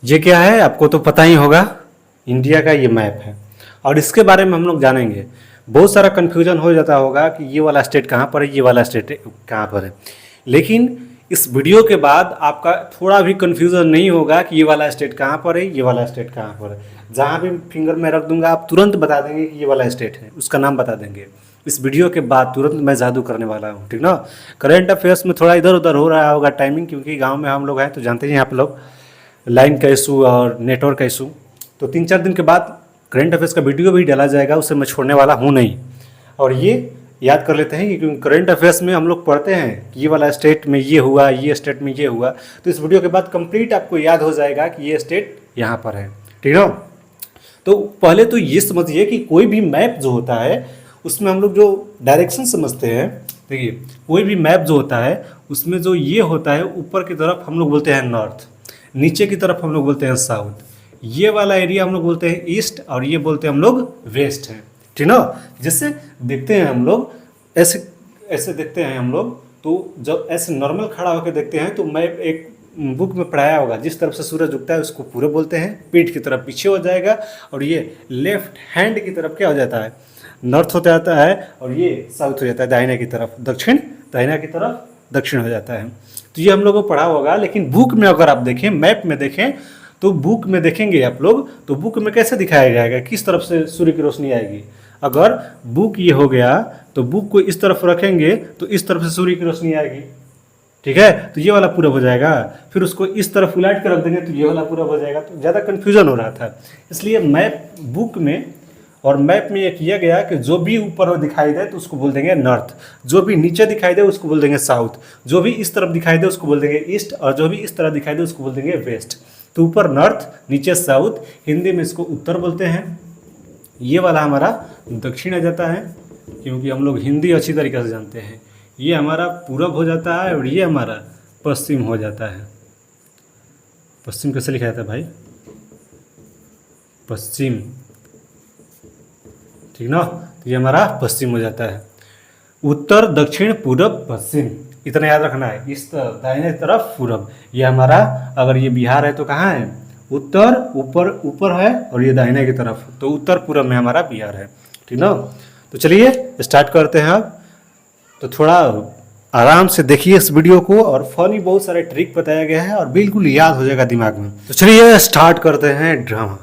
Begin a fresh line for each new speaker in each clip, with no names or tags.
ये क्या है आपको तो पता ही होगा, इंडिया का ये मैप है और इसके बारे में हम लोग जानेंगे। बहुत सारा कन्फ्यूजन हो जाता होगा कि ये वाला स्टेट कहाँ पर है, ये वाला स्टेट कहाँ पर है, लेकिन इस वीडियो के बाद आपका थोड़ा भी कन्फ्यूजन नहीं होगा कि ये वाला स्टेट कहाँ पर है, ये वाला स्टेट कहाँ पर है। जहाँ भी फिंगर में रख दूंगा आप तुरंत बता देंगे कि ये वाला स्टेट है, उसका नाम बता देंगे। इस वीडियो के बाद तुरंत मैं जादू करने वाला हूँ, ठीक ना। करंट अफेयर्स में थोड़ा इधर उधर हो रहा होगा टाइमिंग, क्योंकि गाँव में हम लोग हैं तो जानते हैं आप लोग, लाइन का इशू और नेटवर्क का इशू। तो 3-4 दिन के बाद करंट अफेयर्स का वीडियो भी डाला जाएगा, उसे मैं छोड़ने वाला हूँ नहीं। और ये याद कर लेते हैं कि क्योंकि करंट अफेयर्स में हम लोग पढ़ते हैं कि ये वाला स्टेट में ये हुआ, ये स्टेट में ये हुआ, तो इस वीडियो के बाद कंप्लीट आपको याद हो जाएगा कि ये स्टेट यहाँ पर है, ठीक है। तो पहले तो ये समझिए कि कोई भी मैप जो होता है उसमें हम लोग जो डायरेक्शन समझते हैं, देखिए कोई भी मैप जो होता है उसमें जो ये होता है ऊपर की तरफ हम लोग बोलते हैं नॉर्थ, नीचे की तरफ हम लोग बोलते हैं साउथ, ये वाला एरिया हम लोग बोलते हैं ईस्ट और ये बोलते हैं हम लोग वेस्ट है, ठीक ना। जैसे देखते हैं हम लोग ऐसे ऐसे देखते हैं हम लोग, तो जब ऐसे नॉर्मल खड़ा होकर देखते हैं तो मैं एक बुक में पढ़ाया होगा, जिस तरफ से सूरज उगता है उसको पूरब बोलते हैं, पीठ की तरफ पीछे हो जाएगा और ये लेफ्ट हैंड की तरफ क्या हो जाता है, नॉर्थ हो जाता है, और ये साउथ हो जाता है, दाहिने की तरफ दक्षिण, दाहिना की तरफ दक्षिण हो जाता है। तो ये हम लोगों को पढ़ा होगा, लेकिन बुक में अगर आप देखें, मैप में देखें, तो बुक में देखेंगे आप लोग तो बुक में कैसे दिखाया जाएगा, किस तरफ से सूर्य की रोशनी आएगी। अगर बुक ये हो गया तो बुक को इस तरफ रखेंगे तो इस तरफ से सूर्य की रोशनी आएगी, ठीक है, तो ये वाला पूरब हो जाएगा। फिर उसको इस तरफ उलट कर रख देंगे तो ये वाला पूरब हो जाएगा। तो ज़्यादा कन्फ्यूजन हो रहा था, इसलिए मैप बुक में और मैप में ये किया गया कि जो भी ऊपर दिखाई दे तो उसको बोल देंगे नॉर्थ, जो भी नीचे दिखाई दे उसको बोल देंगे साउथ, जो भी इस तरफ दिखाई दे उसको बोल देंगे ईस्ट, और जो भी इस तरफ दिखाई दे उसको बोल देंगे वेस्ट। तो ऊपर नॉर्थ, नीचे साउथ, हिंदी में इसको उत्तर बोलते हैं। ये वाला हमारा दक्षिण आ जाता है, क्योंकि हम लोग हिंदी अच्छी तरीके से जानते हैं। ये हमारा पूरब हो जाता है और ये हमारा पश्चिम हो जाता है। पश्चिम कैसे लिखा जाता है भाई, पश्चिम, ठीक ना। तो ये हमारा पश्चिम हो जाता है। उत्तर, दक्षिण, पूरब, पश्चिम, इतना याद रखना है। इस तरफ दाहिने तरफ पूरब, ये हमारा, अगर ये बिहार है तो कहाँ है, उत्तर ऊपर ऊपर है, और ये दाहिने की तरफ, तो उत्तर पूरब में हमारा बिहार है, ठीक ना। तो चलिए स्टार्ट करते हैं अब। तो थोड़ा आराम से देखिए इस वीडियो को, और फनी बहुत सारे ट्रिक बताया गया है और बिल्कुल याद हो जाएगा दिमाग में। तो चलिए स्टार्ट करते हैं ड्रामा।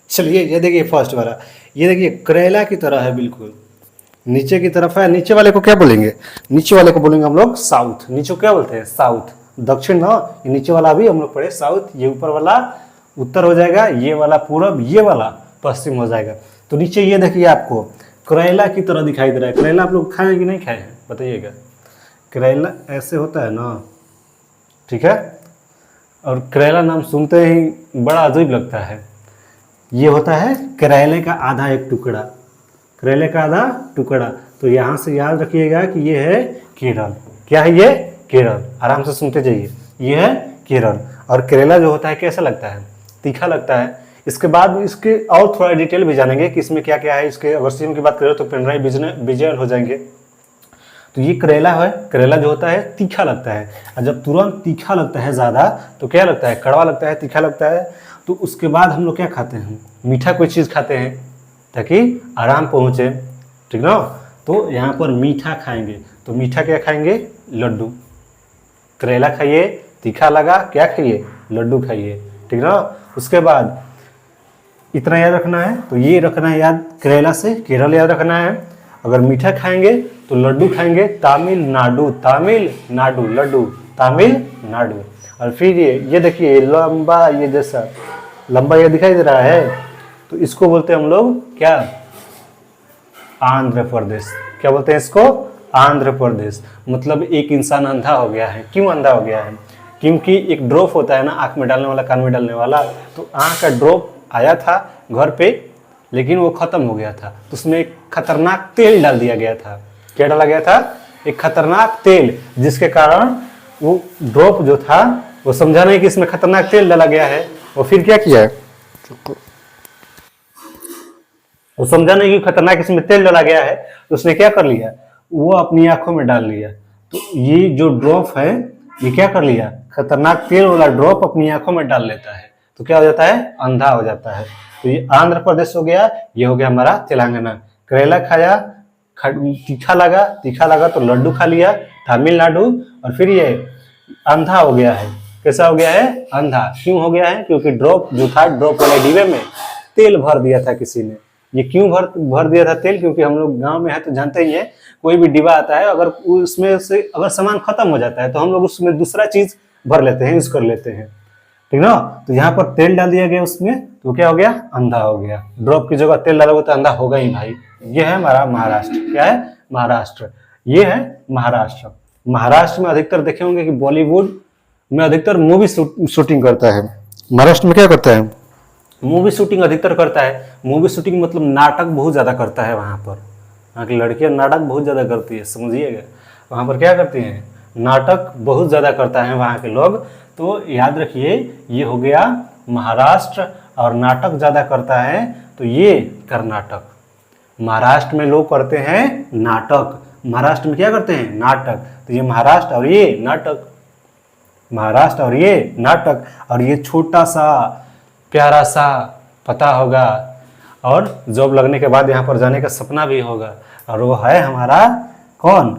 चलिए ये देखिए फर्स्ट वाला, ये देखिए करेला की तरह है, बिल्कुल नीचे की तरफ है। नीचे वाले को क्या बोलेंगे, नीचे वाले को बोलेंगे हम लोग साउथ। नीचे को क्या बोलते हैं, साउथ। दक्षिण ना, ये नीचे वाला भी हम लोग पढ़े साउथ, ये ऊपर वाला उत्तर हो जाएगा, ये वाला पूरब, ये वाला पश्चिम हो जाएगा। तो नीचे ये देखिए आपको करेला की तरह दिखाई दे रहा है। करेला आप लोग खाए कि नहीं खाए हैं बताइएगा। करेला ऐसे होता है ना, ठीक है, और करेला नाम सुनते ही बड़ा अजीब लगता है। ये होता है करेले का आधा एक टुकड़ा, करेले का आधा टुकड़ा। तो यहाँ से याद रखिएगा कि ये है केरल। क्या है ये, केरल। आराम से सुनते जाइए, ये है केरल। और करेला जो होता है कैसा लगता है, तीखा लगता है। इसके बाद इसके और थोड़ा डिटेल भी जानेंगे कि इसमें क्या क्या है। इसके अगर सीएम की बात करें तो पिनराई विजयन हो जाएंगे। तो ये करेला है, करेला जो होता है तीखा लगता है, और जब तुरंत तीखा लगता है ज़्यादा तो क्या लगता है, कड़वा लगता है, तीखा लगता है। तो उसके बाद हम लोग क्या खाते हैं, मीठा कोई चीज़ खाते हैं ताकि आराम पहुँचे, ठीक ना। तो यहाँ पर मीठा खाएंगे, तो मीठा क्या खाएंगे, लड्डू। करेला खाइए, तीखा लगा, क्या खाइए, लड्डू खाइए, ठीक ना। उसके बाद इतना याद रखना है, तो ये रखना है याद, करेला से केरल याद रखना है। अगर मीठा खाएंगे तो लड्डू खाएंगे, तमिलनाडु, तमिलनाडु लड्डू, तमिलनाडु। और फिर ये देखिए लंबा, ये जैसा लंबा ये दिखाई दे रहा है, तो इसको बोलते हैं हम लोग क्या, आंध्र प्रदेश। क्या बोलते हैं इसको, आंध्र प्रदेश। मतलब एक इंसान अंधा हो गया है। क्यों अंधा हो गया है, क्योंकि एक ड्रॉप होता है ना आँख में डालने वाला, कान में डालने वाला, तो आँख का ड्रॉप आया था घर पे, लेकिन वो खत्म हो गया था। तो उसमें एक खतरनाक तेल डाल दिया गया था। क्या डाला गया था, एक खतरनाक तेल, जिसके कारण वो ड्रॉप जो था वो समझा नहीं कि इसमें खतरनाक तेल डाला गया है। वो फिर क्या किया है, वो समझा नहीं कि खतरनाक इसमें तेल डाला गया है, तो उसने क्या कर लिया, वो अपनी आंखों में डाल लिया। तो ये जो ड्रॉप है ये क्या कर लिया, खतरनाक तेल वाला ड्रॉप अपनी आंखों में डाल लेता है। तो क्या हो जाता है, अंधा हो जाता है। तो ये आंध्र प्रदेश हो गया, ये हो गया हमारा तेलंगाना। करेला खाया, तीखा लगा तो लड्डू खा लिया, तमिलनाडु। और फिर ये अंधा हो गया है। कैसा हो गया है, अंधा। क्यों हो गया है, क्योंकि ड्रॉप जो था, ड्रॉप वाले डिब्बे में तेल भर दिया था किसी ने। ये क्यों भर दिया था तेल, क्योंकि हम लोग गांव में है तो जानते ही है, कोई भी डिब्बा आता है, अगर उसमें से अगर सामान खत्म हो जाता है तो हम लोग उसमें दूसरा चीज भर लेते हैं, यूज कर लेते हैं, ठीक ना। तो यहाँ पर तेल डाल दिया गया उसमें, तो क्या हो गया, अंधा हो गया। ड्रॉप की जगह तेल डालोगे तो अंधा होगा ही भाई। ये है हमारा महाराष्ट्र। क्या है, महाराष्ट्र। ये है महाराष्ट्र। महाराष्ट्र में अधिकतर देखे होंगे कि बॉलीवुड में अधिकतर मूवी शूटिंग करता है। महाराष्ट्र में क्या करता है, मूवी शूटिंग अधिकतर करता है। मूवी शूटिंग मतलब नाटक बहुत ज्यादा करता है वहां पर। वहाँ की लड़कियां नाटक बहुत ज्यादा करती है, समझिएगा। वहां पर क्या करती हैं, नाटक बहुत ज्यादा करता है वहाँ के लोग। तो याद रखिए, ये हो गया महाराष्ट्र। और नाटक ज्यादा करता है तो ये कर्नाटक। महाराष्ट्र में लोग करते हैं नाटक, महाराष्ट्र में क्या करते हैं, नाटक। तो ये महाराष्ट्र और ये नाटक, महाराष्ट्र और ये नाटक। और ये छोटा सा प्यारा सा, पता होगा, और जॉब लगने के बाद यहाँ पर जाने का सपना भी होगा। और वो है हमारा कौन,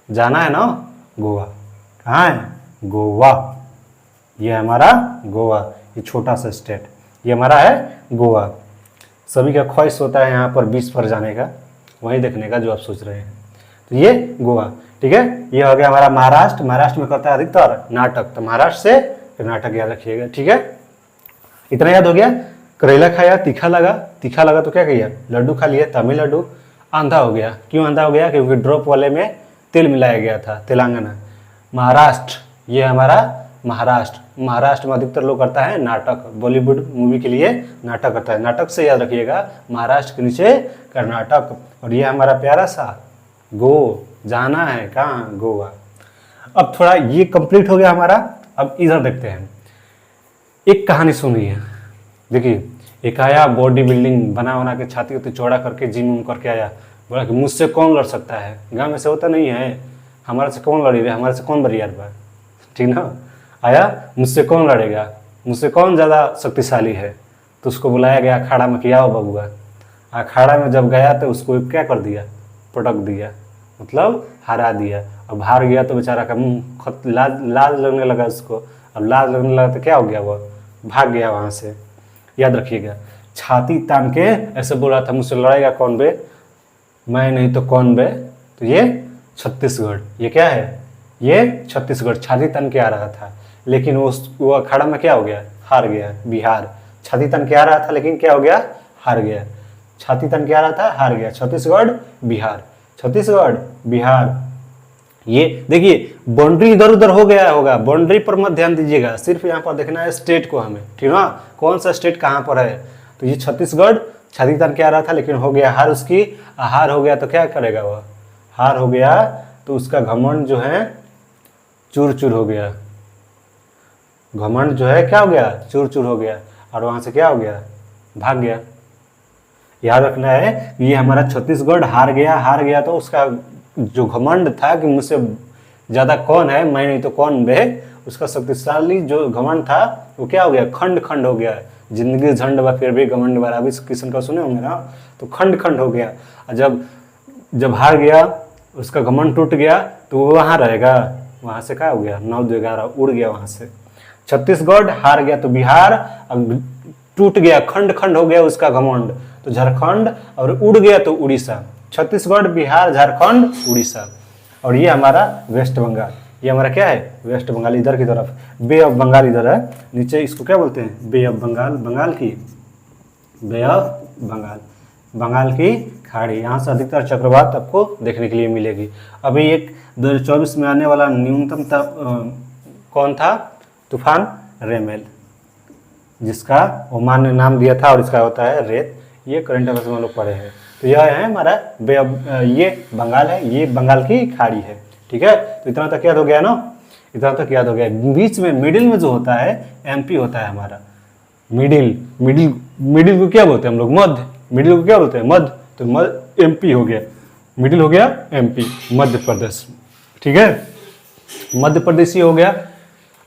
जाना है ना, गोवा। कहाँ है, गोवा। ये हमारा गोवा, ये छोटा सा स्टेट, ये हमारा है गोवा। सभी का ख्वाहिश होता है यहाँ पर बीच पर जाने का, वहीं देखने का जो आप सोच रहे हैं। तो ये गोवा, ठीक है। ये हो गया हमारा महाराष्ट्र। महाराष्ट्र में करता है अधिकतर नाटक, तो महाराष्ट्र से कर्नाटक याद रखिएगा, ठीक है। इतना याद हो गया। करेला खाया, तीखा लगा तो क्या किया, लड्डू खा लिया, तमिलनाडु। अंधा हो गया, क्यों अंधा हो गया, क्योंकि ड्रॉप वाले में तेल मिलाया गया था, तेलंगाना। महाराष्ट्र, ये हमारा महाराष्ट्र। महाराष्ट्र में अधिकतर लोग करता है नाटक, बॉलीवुड मूवी के लिए नाटक करता है। नाटक से याद रखिएगा, महाराष्ट्र के नीचे कर्नाटक। और ये हमारा प्यारा सा जाना है, कहाँ, गोवा। अब थोड़ा ये कंप्लीट हो गया हमारा। अब इधर देखते हैं, एक कहानी सुनिए। देखिए, एक आया बॉडी बिल्डिंग बना के छाती होती चौड़ा करके जिम करके आया, बोला कि मुझसे कौन लड़ सकता है। गांव में से होता नहीं है, हमारे से कौन लड़ी रे, हमारे से कौन बरियार बा, ठीक ना। आया, मुझसे कौन लड़ेगा, मुझसे कौन ज़्यादा शक्तिशाली है। तो उसको बुलाया गया अखाड़ा में कि आओ बबुआ। अखाड़ा में जब गया तो उसको क्या कर दिया, पटक दिया, मतलब हरा दिया। अब हार गया तो बेचारा का मुँह लाल लगने लगा उसको। अब लाल लगने लगा तो क्या हो गया, वो भाग गया वहाँ से। याद रखिएगा, छाती तान के ऐसे बोल रहा था, मुझसे लड़ेगा कौन बे, मैं नहीं तो कौन बे। तो ये छत्तीसगढ़, ये क्या है, ये छत्तीसगढ़ छाती तान के आ रहा था। लेकिन वो अखाड़ा में क्या हो गया, हार गया। बिहार छाती तान के आ रहा था, लेकिन क्या हो गया, हार गया। छाती तान के आ रहा था, हार गया। छत्तीसगढ़ बिहार, छत्तीसगढ़ बिहार। ये देखिए, बाउंड्री इधर उधर हो गया होगा, बाउंड्री पर मत ध्यान दीजिएगा, सिर्फ यहाँ पर देखना है स्टेट को हमें, ठीक ना, कौन सा स्टेट कहाँ पर है। तो ये छत्तीसगढ़ छाती तान के आ रहा था, लेकिन हो गया हार उसकी। हार हो गया तो क्या करेगा वह, हार हो गया तो उसका घमंड जो है चूर चूर हो गया। घमंड जो है क्या हो गया, चूर चूर हो गया। और वहां से क्या हो गया, भाग गया। याद रखना है, ये हमारा छत्तीसगढ़ हार गया तो उसका जो घमंड था कि मुझसे ज्यादा कौन है, मैं नहीं तो कौन बे, उसका शक्तिशाली जो घमंड था वो क्या हो गया, खंड खंड हो गया। जिंदगी झंड बा फिर भी घमंड बा, अभी किस्म का सुने होंगे ना। तो खंड खंड हो गया। और जब हार गया, उसका घमंड टूट गया, तो वो वहाँ रहेगा। वहाँ से क्या हो गया, 9-11 उड़ गया वहाँ से। छत्तीसगढ़ हार गया तो बिहार, अब टूट गया, खंड खंड हो गया उसका घमंड, तो झारखंड। और उड़ गया तो उड़ीसा। छत्तीसगढ़ बिहार झारखंड उड़ीसा। और ये हमारा वेस्ट बंगाल, ये हमारा क्या है, वेस्ट बंगाल। इधर की तरफ बे ऑफ बंगाल इधर है नीचे, इसको क्या बोलते हैं, बे ऑफ बंगाल। बंगाल की बे ऑफ बंगाल, बंगाल की खाड़ी। यहाँ से अधिकतर चक्रवात आपको देखने के लिए मिलेगी। अभी एक 2024 में आने वाला न्यूनतम कौन था, तूफान रेमेल, जिसका ओमान ने नाम दिया था, और इसका होता है रेत। ये करंट अफेयर्स में हम लोग पढ़े हैं। तो यह है हमारा ये बंगाल है, ये बंगाल की खाड़ी है, ठीक है। तो इतना तक याद हो गया ना, इतना तक याद हो गया। बीच में मिडिल में जो होता है एमपी होता है हमारा। मिडिल को क्या बोलते हैं हम लोग, मध्य। मिडिल को क्या बोलते हैं, मध्य। तो मध्य एमपी हो गया, मिडिल हो गया एमपी, मध्य प्रदेश, ठीक है। मध्य प्रदेश ही हो गया।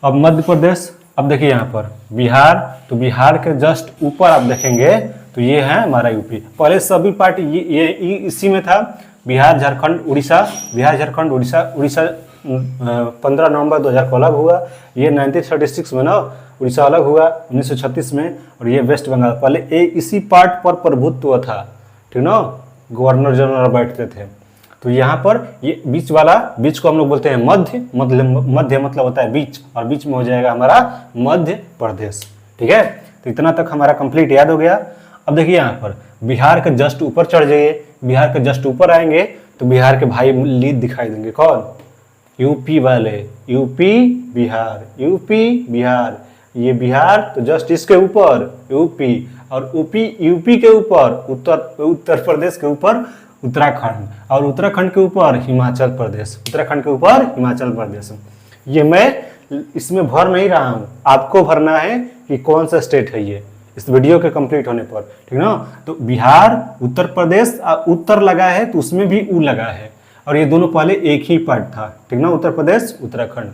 अब मध्य प्रदेश अब देखिए यहाँ पर बिहार, तो बिहार के जस्ट ऊपर आप देखेंगे तो ये है हमारा यूपी। पहले सभी पार्ट ये इसी में था, बिहार झारखंड उड़ीसा, बिहार झारखंड उड़ीसा। उड़ीसा 15 नवंबर 2000 को अलग हुआ। ये 1936 में ना उड़ीसा अलग हुआ, 1936 में। और ये वेस्ट बंगाल, पहले इसी पार्ट पर प्रभुत्व था, ठीक ना, गवर्नर जनरल बैठते थे। तो यहाँ पर ये बीच वाला, बीच को हम लोग बोलते हैं मध्य, मध्य मतलब होता है बीच, और बीच में हो जाएगा हमारा मध्य प्रदेश। ठीक है, तो इतना तक हमारा कंप्लीट याद हो गया। अब देखिए यहाँ पर बिहार के जस्ट ऊपर चढ़ जाइए, बिहार के जस्ट ऊपर आएंगे तो बिहार के भाई लीड दिखाई देंगे, कौन? यूपी वाले, यूपी बिहार, यूपी बिहार। ये बिहार तो जस्ट इसके ऊपर यूपी, और यूपी के ऊपर उत्तर प्रदेश के ऊपर उत्तराखंड, और उत्तराखंड के ऊपर हिमाचल प्रदेश, उत्तराखंड के ऊपर हिमाचल प्रदेश। ये मैं इसमें भर नहीं रहा हूँ, आपको भरना है कि कौन सा स्टेट है ये इस वीडियो के कंप्लीट होने पर, ठीक ना। तो बिहार, उत्तर प्रदेश, उत्तर लगा है तो उसमें भी ऊ लगा है, और ये दोनों पहले एक ही पार्ट था, ठीक ना। उत्तर प्रदेश, उत्तराखंड,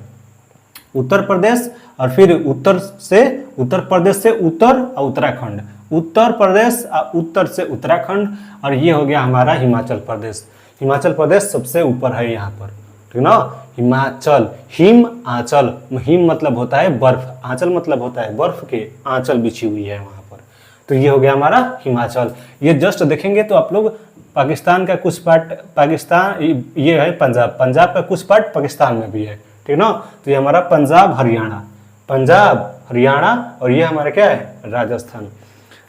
उत्तर प्रदेश, और फिर उत्तर प्रदेश से उत्तर और उत्तराखंड, उत्तर प्रदेश और उत्तर से उत्तराखंड, और ये हो गया हमारा हिमाचल प्रदेश। हिमाचल प्रदेश सबसे ऊपर है यहाँ पर, ठीक ना। हिमाचल, हिम आंचल, हिम मतलब होता है बर्फ, आंचल मतलब होता है बर्फ के आंचल बिछी हुई है वहाँ पर। तो ये हो गया हमारा हिमाचल। ये जस्ट देखेंगे तो आप लोग पाकिस्तान का कुछ पार्ट, पाकिस्तान ये है पंजाब, पंजाब का कुछ पार्ट पाकिस्तान में भी है, ठीक ना। तो ये हमारा पंजाब हरियाणा, पंजाब हरियाणा, और ये हमारा क्या है? राजस्थान।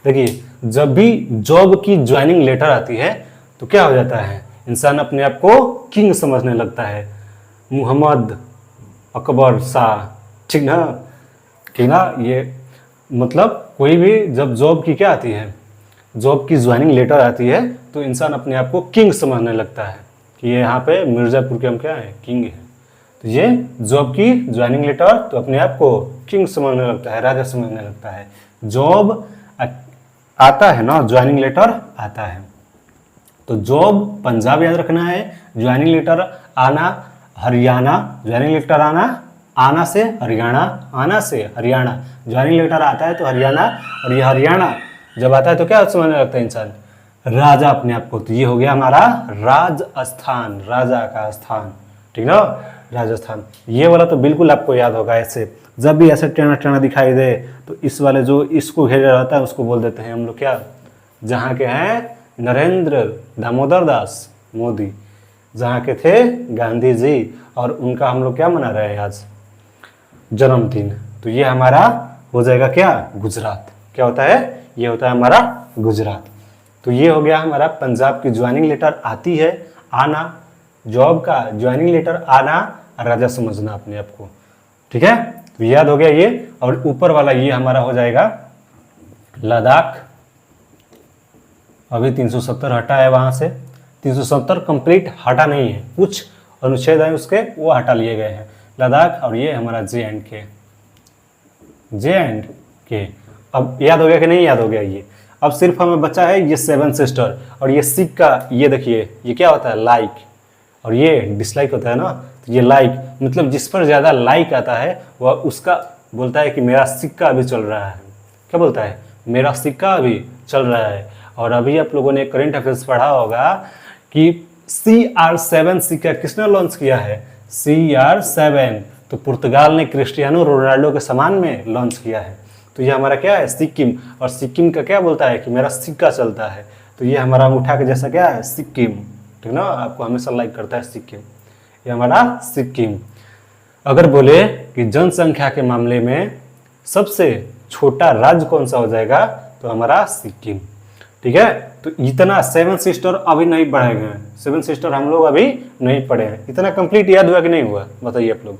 देखिए जब भी जॉब की ज्वाइनिंग लेटर आती है तो क्या हो जाता है, इंसान अपने आप को किंग समझने लगता है, मोहम्मद अकबर शाह, ठीक ना, ठीक ना। ये मतलब कोई भी जब जॉब की क्या आती है, जॉब की ज्वाइनिंग लेटर आती है तो इंसान अपने आप को किंग समझने लगता है कि ये यहाँ पे मिर्ज़ापुर के हम क्या है, किंग है। तो ये जॉब की ज्वाइनिंग लेटर तो अपने आप को किंग समझने लगता है, राजा समझने लगता है। जॉब आता है ना, ज्वाइनिंग लेटर आता है, तो जॉब पंजाब याद रखना है, ज्वाइनिंग लेटर आना हरियाणा, ज्वाइनिंग लेटर आना, आना से हरियाणा, आना से हरियाणा, ज्वाइनिंग लेटर आता है तो हरियाणा, और ये हरियाणा जब आता है तो क्या समझने लगता है इंसान, राजा अपने आप को। तो ये हो गया हमारा राजस्थान, राजा का स्थान, ठीक ना, राजस्थान। ये वाला तो बिल्कुल आपको याद होगा, ऐसे जब भी ऐसे टेढ़ा टेढ़ा दिखाई दे तो इस वाले जो इसको घेरे रहता है उसको बोल देते हैं हम लोग क्या, जहाँ के हैं नरेंद्र दामोदर दास मोदी, जहाँ के थे गांधी जी, और उनका हम लोग क्या मना रहे हैं आज, जन्मदिन। तो ये हमारा हो जाएगा क्या, गुजरात। क्या होता है, ये होता है हमारा गुजरात। तो ये हो गया हमारा पंजाब की ज्वाइनिंग लेटर आती है, आना, जॉब का ज्वाइनिंग लेटर आना, राजा समझना अपने आप को, ठीक है। तो याद हो गया ये। और ऊपर वाला ये हमारा हो जाएगा लद्दाख। अभी 370 हटा है, वहां से 370 कंप्लीट हटा नहीं है, कुछ अनुच्छेद है उसके वो हटा लिए गए हैं, लद्दाख। और ये हमारा J&K, J&K। अब याद हो गया कि नहीं याद हो गया ये। अब सिर्फ हमें बचा है ये 7 सिस्टर, और ये सिख का, ये देखिए ये क्या होता है, लाइक, और ये डिसलाइक होता है ना। तो ये लाइक मतलब जिस पर ज़्यादा लाइक आता है वह उसका बोलता है कि मेरा सिक्का अभी चल रहा है। क्या बोलता है, मेरा सिक्का अभी चल रहा है। और अभी आप लोगों ने करंट अफेयर्स पढ़ा होगा कि CR7 सिक्का किसने लॉन्च किया है, CR7 तो पुर्तगाल ने क्रिस्टियानो रोनाल्डो के समान में लॉन्च किया है। तो ये हमारा क्या है, सिक्किम, और सिक्किम का क्या बोलता है कि मेरा सिक्का चलता है। तो ये हमारा अंगूठा के जैसा क्या है, सिक्किम, ठीक ना, आपको हमेशा लाइक करता है सिक्किम, ये हमारा सिक्किम। अगर बोले कि जनसंख्या के मामले में सबसे छोटा राज्य कौन सा हो जाएगा, तो हमारा सिक्किम, ठीक है। तो इतना 7 सिस्टर अभी नहीं पढ़े गए हैं, 7 सिस्टर हम लोग अभी नहीं पढ़े हैं। इतना कंप्लीट याद हुआ कि नहीं हुआ, बताइए आप लोग।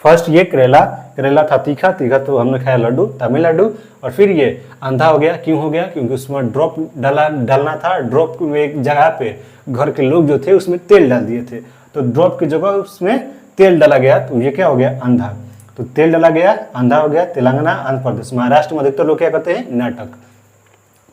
फर्स्ट ये करेला, करेला था तीखा, तीखा तो हमने खाया लड्डू, तमिलनाडु। और फिर ये अंधा हो गया, क्यों हो गया, क्योंकि उसमें ड्रॉप डालना था, ड्रॉप एक जगह पे घर के लोग जो थे उसमें तेल डाल दिए थे, तो ड्रॉप की जगह उसमें तेल डाला गया, तो ये क्या हो गया, अंधा। तो तेल डाला गया, अंधा हो गया। तेलंगाना, आंध्र प्रदेश, महाराष्ट्र में अधिकतर लोग क्या कहते हैं, नाटक।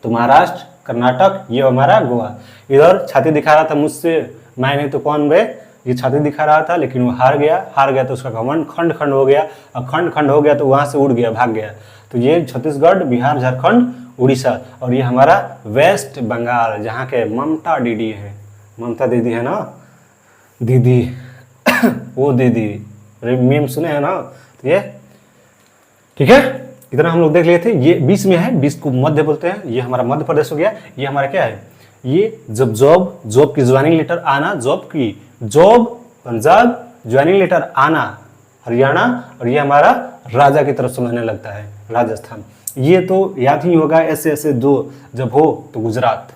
तो महाराष्ट्र, कर्नाटक, ये हमारा गोवा। इधर छाती दिखा रहा था मुझसे, मैं नहीं तो कौन बे, ये छाती दिखा रहा था, लेकिन वो हार गया तो उसका घमंड खंड खंड हो गया, और खंड खंड हो गया तो वहाँ से उड़ गया, भाग गया। तो ये छत्तीसगढ़, बिहार, झारखंड, उड़ीसा, और ये हमारा वेस्ट बंगाल, जहाँ के ममता दीदी है, ममता दीदी है ना, दीदी वो दीदी मीम सुने हैं ना। तो ये ठीक है, इतना हम लोग देख लिए थे। ये 20 में है, 20 को मध्य बोलते हैं। ये हमारा मध्य प्रदेश हो गया। ये हमारा क्या है, ये जब जॉब की ज्वाइनिंग लेटर आना, जॉब पंजाब, ज्वाइनिंग लेटर आना हरियाणा, और ये हमारा राजा की तरफ से मानने लगता है राजस्थान। ये तो याद ही होगा, ऐसे दो जब हो तो गुजरात,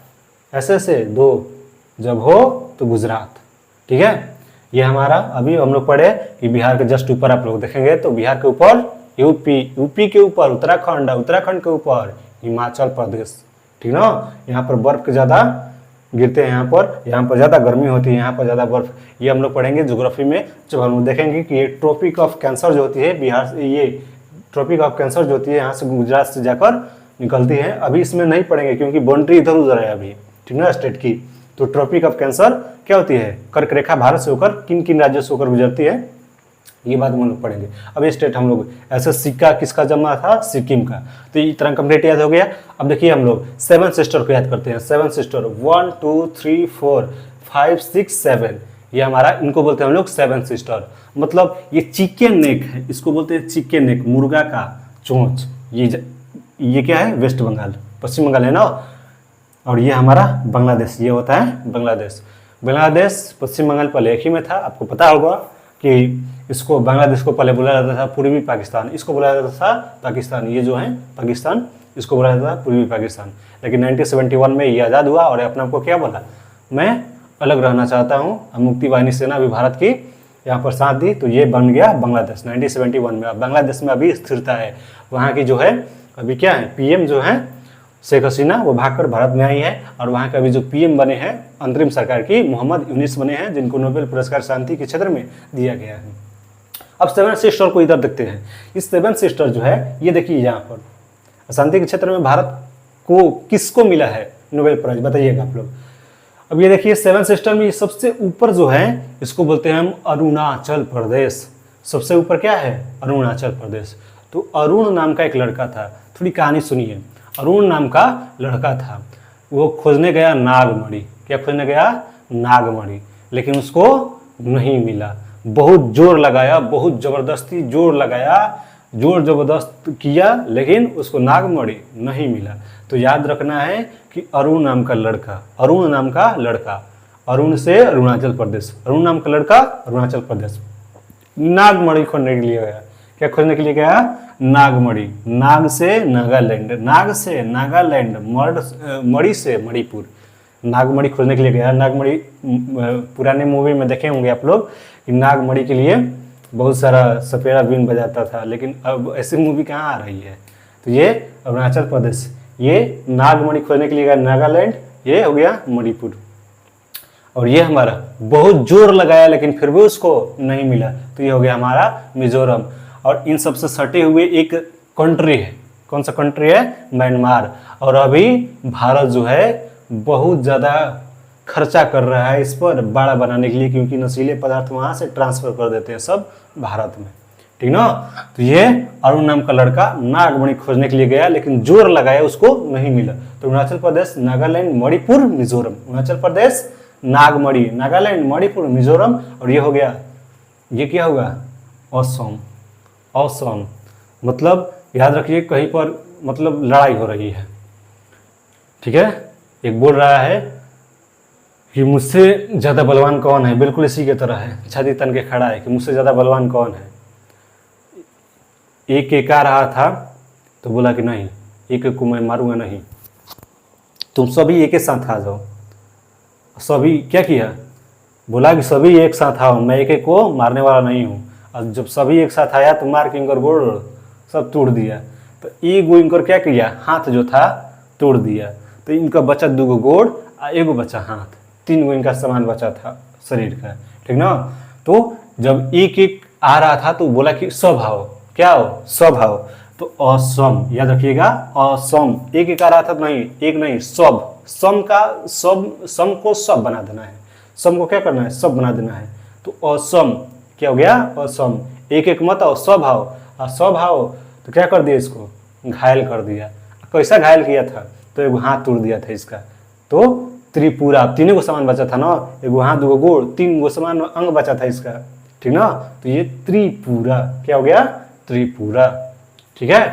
ऐसे दो जब हो तो गुजरात। ठीक है, ये हमारा अभी हम लोग पढ़े कि बिहार के जस्ट ऊपर आप लोग देखेंगे तो बिहार के ऊपर यूपी के ऊपर उत्तराखंड, उत्तराखंड के ऊपर हिमाचल प्रदेश। ठीक ना, यहाँ पर बर्फ के ज़्यादा गिरते हैं, यहाँ पर ज़्यादा गर्मी होती है, यहाँ पर ज़्यादा बर्फ। ये हम लोग पढ़ेंगे ज्योग्राफी में, जब हम लोग देखेंगे कि ये ट्रॉपिक ऑफ कैंसर जो होती है बिहार से, ये ट्रॉपिक ऑफ कैंसर जो होती है यहाँ से गुजरात से जाकर निकलती है। अभी इसमें नहीं पढ़ेंगे क्योंकि बाउंड्री इधर उधर है अभी, ठीक ना, स्टेट की। तो ट्रॉपिक ऑफ कैंसर क्या होती है, कर्क रेखा भारत से होकर किन किन राज्यों से होकर गुजरती है, ये बात हम लोग पढ़ेंगे। अब ये स्टेट हम लोग ऐसे सिक्का किसका जमा था, सिक्किम का। तो ये इतना कंप्लीट याद हो गया। अब देखिए हम लोग 7 सिस्टर को याद करते हैं। 7 सिस्टर 1 2 3 4 5 6 7, ये हमारा, इनको बोलते हैं हम लोग 7 सिस्टर। मतलब ये चिकन नेक है, इसको बोलते हैं चिकन नेक, मुर्गा का चोंच। ये क्या है, वेस्ट बंगाल, पश्चिम बंगाल है ना। और ये हमारा बांग्लादेश, ये होता है बांग्लादेश पश्चिम बंगाल पहले एक ही में था। आपको पता होगा कि इसको, बांग्लादेश को पहले बोला जाता था पूर्वी पाकिस्तान, इसको बोला जाता था पाकिस्तान, ये जो है पाकिस्तान, इसको बोला जाता था पूर्वी पाकिस्तान। लेकिन 1971 में ये आज़ाद हुआ और अपने आपको क्या बोला, मैं अलग रहना चाहता हूँ। मुक्ति वाहिनी सेना भी भारत की यहाँ पर साथ दी, तो ये बन गया बांग्लादेश 1971 में। अब बांग्लादेश में अभी स्थिरता है। वहाँ की जो है अभी क्या है, पीएम जो है शेख हसीना, वो भागकर भारत में आई है। और वहाँ के अभी जो पीएम बने हैं अंतरिम सरकार की, मोहम्मद यूनिस बने हैं, जिनको नोबेल पुरस्कार शांति के क्षेत्र में दिया गया है। अब 7 सिस्टर को इधर देखते हैं। इस 7 सिस्टर जो है, ये देखिए यहाँ पर शांति के क्षेत्र में भारत को किसको मिला है नोबेल प्राइज, बताइएगा आप लोग। अब ये देखिए 7 सिस्टर में सबसे ऊपर जो है, इसको बोलते हैं हम अरुणाचल प्रदेश। सबसे ऊपर क्या है, अरुणाचल प्रदेश। तो अरुण नाम का एक लड़का था, थोड़ी कहानी सुनिए। अरुण नाम का लड़का था, वो खोजने गया नागमणि। क्या खोजने गया, नागमणि, लेकिन उसको नहीं मिला। बहुत जोर लगाया, बहुत ज़बरदस्ती जोर लगाया, जोर ज़बरदस्त किया, लेकिन उसको नागमणि नहीं मिला। तो याद रखना है कि अरुण नाम का लड़का, अरुण से अरुणाचल प्रदेश, अरुण नाम का लड़का अरुणाचल प्रदेश, नागमणि खोजने के लिए गया। क्या खोजने के लिए गया, नागमणि। नाग से नागालैंड, नाग से नागालैंड, मणि से मणिपुर, नागमणि खोजने के लिए गया। नागमणि पुराने मूवी में देखे होंगे आप लोग कि नागमणि के लिए बहुत सारा सपेरा बीन बजाता था, लेकिन अब ऐसी मूवी कहाँ आ रही है। तो ये अरुणाचल प्रदेश, ये नागमणि खोजने के लिए गया नागालैंड, ये हो गया मणिपुर। और ये हमारा बहुत जोर लगाया लेकिन फिर भी उसको नहीं मिला, तो ये हो गया हमारा मिजोरम। और इन सबसे सटे हुए एक कंट्री है, कौन सा कंट्री है, म्यांमार। और अभी भारत जो है बहुत ज़्यादा खर्चा कर रहा है इस पर बाड़ा बनाने के लिए, क्योंकि नशीले पदार्थ वहाँ से ट्रांसफ़र कर देते हैं सब भारत में, ठीक ना। तो ये अरुण नाम का लड़का नागमणि खोजने के लिए गया, लेकिन जोर लगाया, उसको नहीं मिला। तो अरुणाचल प्रदेश, नागालैंड, मणिपुर, मिजोरम। अरुणाचल प्रदेश, नागमणि, नागालैंड, मणिपुर, मिजोरम। और ये हो गया, ये क्या होगा, असम। असम मतलब याद रखिए, कहीं पर मतलब लड़ाई हो रही है, ठीक है। एक बोल रहा है कि मुझसे ज़्यादा बलवान कौन है, बिल्कुल इसी के तरह है, छाती तन के खड़ा है कि मुझसे ज़्यादा बलवान कौन है। एक आ रहा था तो बोला कि नहीं, एक को मैं मारूंगा नहीं, तुम सभी एक साथ आ जाओ। सभी क्या किया, बोला कि सभी एक साथ आओ, मैं एक को मारने वाला नहीं हूँ। और जब सभी एक साथ आया तो मार के इनकर गोड़ सब तोड़ दिया। तो एक इनकर क्या किया, हाथ जो था तोड़ दिया। तो इनका बचा 2 गोड़ और 1 बचा हाथ, 3 इनका सामान बचा था शरीर का, ठीक ना। तो जब एक आ रहा था तो बोला कि सब आओ, क्या हो, सब आओ। तो असम, याद रखिएगा, असम। एक आ रहा था, नहीं एक नहीं, सब, सम का सब, सम को सब बना देना है, सम को क्या करना है, सब बना देना है। तो असम क्या हो गया, असम। एक एक मत और स्वभाव, और स्वभाव तो क्या कर दिया, इसको घायल कर दिया। कैसा घायल किया था, तो एगो हाथ तोड़ दिया था इसका। तो त्रिपुरा, तीनों को समान बचा था ना, एगो हाथ दूगो गोड़, तीन गो समान अंग बचा था इसका, ठीक ना। तो ये त्रिपुरा क्या हो गया, त्रिपुरा, ठीक है।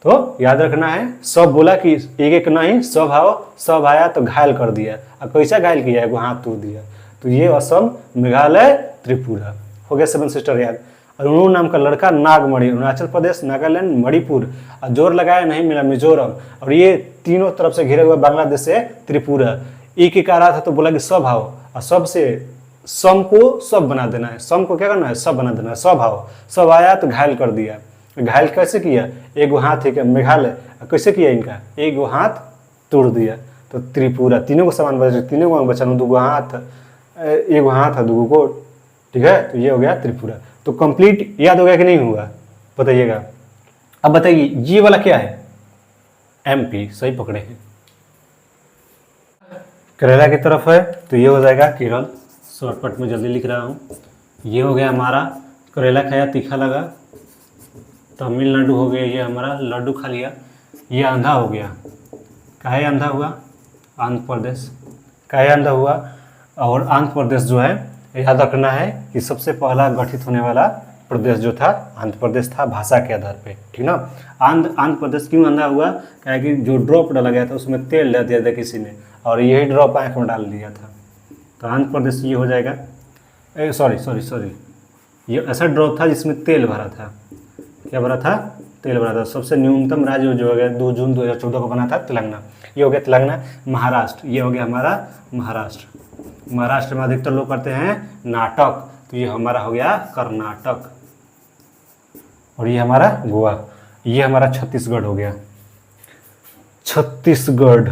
तो याद रखना है, सब बोला कि एक एक नहीं, स्वभाव, सब आया तो घायल कर दिया। अब कैसा घायल किया, एगो हाथ तोड़ दिया। तो ये असम, मेघालय, त्रिपुरा हो गया 7 सिस्टर याद। अरुणु नाम का लड़का नागमणि, अरुणाचल प्रदेश, नागालैंड, मणिपुर, और जोर लगाया नहीं मिला, मिजोरम। और ये तीनों तरफ से घिरे हुए बांग्लादेश से त्रिपुरा। एक एक आ रहा था तो बोला कि स्वभाव, और सब से सम को सब बना देना है, सम को क्या करना है, सब बना देना है, स्वभाव। सब आया तो घायल कर दिया। घायल कैसे किया, एगो हाथ है मेघालय, कैसे किया इनका, एगो हाथ तोड़ दिया। तो त्रिपुरा, तीनों को समान बचा, तीनों को बचा, दूगो हाथ, एगो हाथ है दूगो गोड़, ठीक है। तो ये हो गया त्रिपुरा। तो कंप्लीट याद हो गया कि नहीं हुआ, बताइएगा। अब बताइए ये वाला क्या है, एमपी, सही पकड़े हैं। केरला की तरफ है तो ये हो जाएगा केरल, शॉर्टकट में जल्दी लिख रहा हूँ। ये हो गया हमारा, करेला खाया तीखा लगा। तमिलनाडु हो गया, ये हमारा लड्डू खा लिया। ये आंध्रा हो गया, काहे आंध्रा हुआ, आंध्र प्रदेश, काहे आंध्रा हुआ। और आंध्र प्रदेश जो है, याद रखना है कि सबसे पहला गठित होने वाला प्रदेश जो था आंध्र प्रदेश था, भाषा के आधार पे, ठीक ना। आंध्र प्रदेश क्यों आंध्रा हुआ, क्या कि जो ड्रॉप डाला गया था उसमें तेल डाल दिया था किसी ने, और यही ड्रॉप आँख में डाल दिया था। तो आंध्र प्रदेश ये हो जाएगा, सॉरी, ये ऐसा ड्रॉप था जिसमें तेल भरा था। क्या भरा था, तेल भरा था। सबसे न्यूनतम राज्य जो हो गया 2 जून 2014 को बना था तेलंगाना, ये हो गया तेलंगाना। महाराष्ट्र, ये हो गया हमारा महाराष्ट्र। महाराष्ट्र में अधिकतर लोग करते हैं नाटक, तो ये हमारा हो गया कर्नाटक। और ये हमारा गोवा, ये हमारा छत्तीसगढ़ हो गया। छत्तीसगढ़,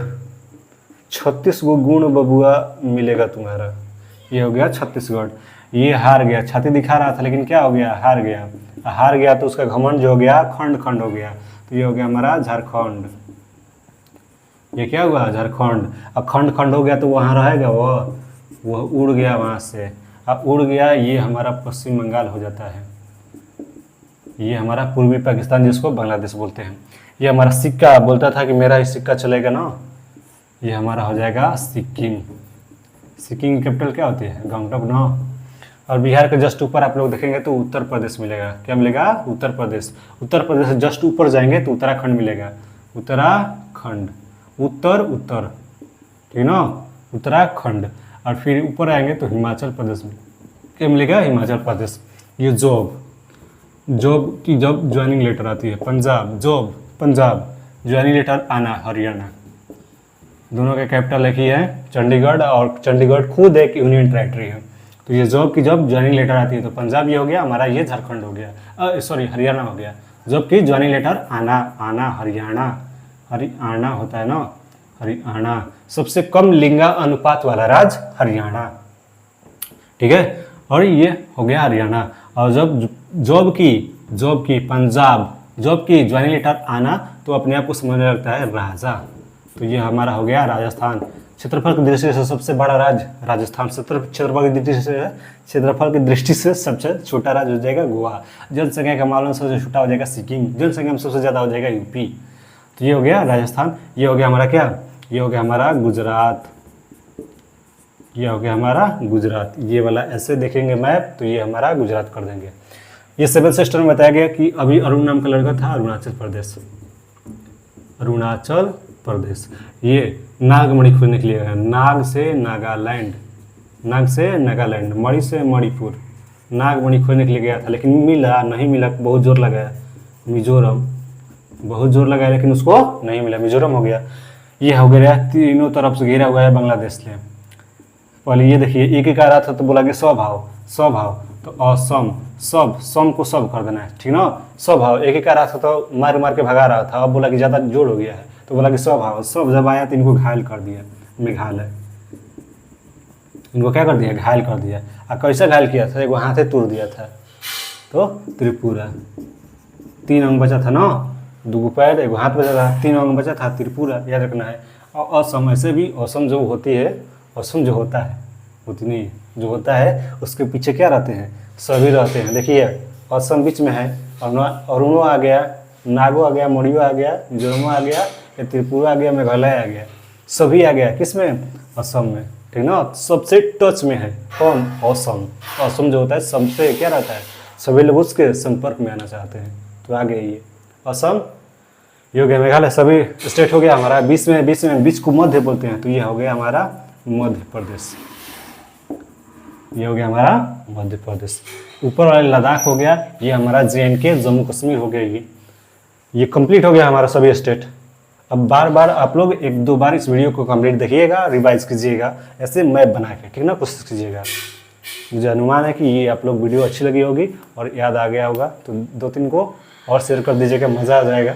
36 गो गुण बबुआ मिलेगा तुम्हारा, ये हो गया छत्तीसगढ़। ये हार गया, छाती दिखा रहा था लेकिन क्या हो गया, हार गया। हार गया तो उसका घमंड जो हो गया खंड खंड हो गया। तो ये हो गया हमारा झारखंड। ये क्या हुआ, झारखंड। अब खंड खंड हो गया तो वहाँ रहेगा, वो उड़ गया वहाँ से। अब उड़ गया, ये हमारा पश्चिम बंगाल हो जाता है। ये हमारा पूर्वी पाकिस्तान जिसको बांग्लादेश बोलते हैं। ये हमारा सिक्का बोलता था कि मेरा ही सिक्का चलेगा ना, ये हमारा हो जाएगा सिक्किम। सिक्किम की कैपिटल क्या होती है, गंगटोक ना। और बिहार के जस्ट ऊपर आप लोग देखेंगे तो उत्तर प्रदेश मिलेगा। क्या मिलेगा, उत्तर प्रदेश। उत्तर प्रदेश से जस्ट ऊपर जाएंगे तो उत्तराखंड मिलेगा, उत्तराखंड, उत्तर, ठीक ना, उत्तराखंड। और फिर ऊपर आएंगे तो हिमाचल प्रदेश में क्या मिलेगा, हिमाचल प्रदेश। ये जॉब की जब ज्वाइनिंग लेटर आती है, Punjab, job Punjab, joining letter आना हरियाणा। दोनों के कैपिटल एक ही है, चंडीगढ़, और चंडीगढ़ खुद एक यूनियन टेरेटरी है। तो ये जॉब की जब ज्वाइनिंग लेटर आती है तो पंजाब ये हो गया हमारा, ये झारखंड हो गया, सॉरी हरियाणा हो गया। जब की ज्वाइनिंग लेटर आना हरियाणा होता है ना, हरियाणा। सबसे कम लिंगा अनुपात वाला राज्य हरियाणा, ठीक है। और ये हो गया हरियाणा। और जब जॉब की पंजाब, जॉब की ज्वाइनिंग लेटर आना तो अपने आप को समझने लगता है राजा। तो ये हमारा हो गया राजस्थान। क्षेत्रफल की दृष्टि से सबसे बड़ा राज्य राजस्थान, क्षेत्रफल की दृष्टि से सबसे छोटा राज्य हो जाएगा गोवा। जनसंख्या का मामले में सबसे छोटा हो जाएगा सिक्किम, जनसंख्या में सबसे ज़्यादा हो जाएगा यूपी। तो ये हो गया राजस्थान। ये हो गया हमारा क्या, ये हो गया हमारा गुजरात, ये हो गया हमारा गुजरात। ये वाला ऐसे देखेंगे मैप तो ये हमारा गुजरात कर देंगे। ये 7 सिस्टर में बताया गया कि अभी अरुण नाम का लड़का था, अरुणाचल प्रदेश। ये नागमणि खोजने के लिए गया, नाग से नागालैंड, मणि से मणिपुर। नागमणि खोजने के लिए गया था लेकिन नहीं मिला, बहुत जोर लगाया। मिजोरम, बहुत जोर लगाया लेकिन उसको नहीं मिला, मिजोरम हो गया। ये हो गया तीनों तरफ से घिरा हुआ है बांग्लादेश से। पहले ये देखिए, एक एक आ रहा था तो बोला कि स्वभाव, तो असम, सम को सब कर देना है, ठीक ना। स्वभाव, एक एक आ रहा था तो मार के भगा रहा था, अब बोला कि ज़्यादा जोर हो गया है तो बोला कि स्वभाव, सब जब आया तो इनको घायल कर दिया। मेघालय, इनको क्या कर दिया, घायल कर दिया। और कैसा घायल किया था, एगो हाथे तोड़ दिया था। तो त्रिपुरा, 3 अंग बचा था ना, 2 पैर, एगो हाथ बचा था, 3 अंग बचा था, त्रिपुरा याद रखना है। और असम, ऐसे भी असम जो होती है, असम जो होता है उतनी जो होता है उसके पीछे क्या रहते हैं, सभी रहते हैं। देखिए असम बीच में है, अरुणो आ गया, नागो आ गया, मणियो आ गया, मिजोरमो आ गया, ये त्रिपुरा आ गया, मेघालय आ गया, सभी आ गया किसमें, असम में। ठीक ना, सबसे टच में है कौन, असम। असम जो होता है सबसे क्या रहता है, सभी लोग उसके संपर्क में आना चाहते हैं, तो आ गया ये असम। ये हो गया मेघालय, सभी स्टेट हो गया हमारा। बीच को मध्य बोलते हैं, तो ये हो गया हमारा मध्य प्रदेश। ये हो गया हमारा मध्य प्रदेश। ऊपर वाले लद्दाख हो गया, ये हमारा JNK जम्मू कश्मीर हो गया। ये कंप्लीट हो गया हमारा सभी स्टेट। अब बार बार आप लोग 1-2 बार इस वीडियो को कंप्लीट देखिएगा, रिवाइज कीजिएगा ऐसे मैप बना के, ठीक ना, कोशिश कीजिएगा। मुझे अनुमान है कि ये आप लोग वीडियो अच्छी लगी होगी और याद आ गया होगा, तो 2-3 को और शेयर कर दीजिएगा, मज़ा आ जाएगा।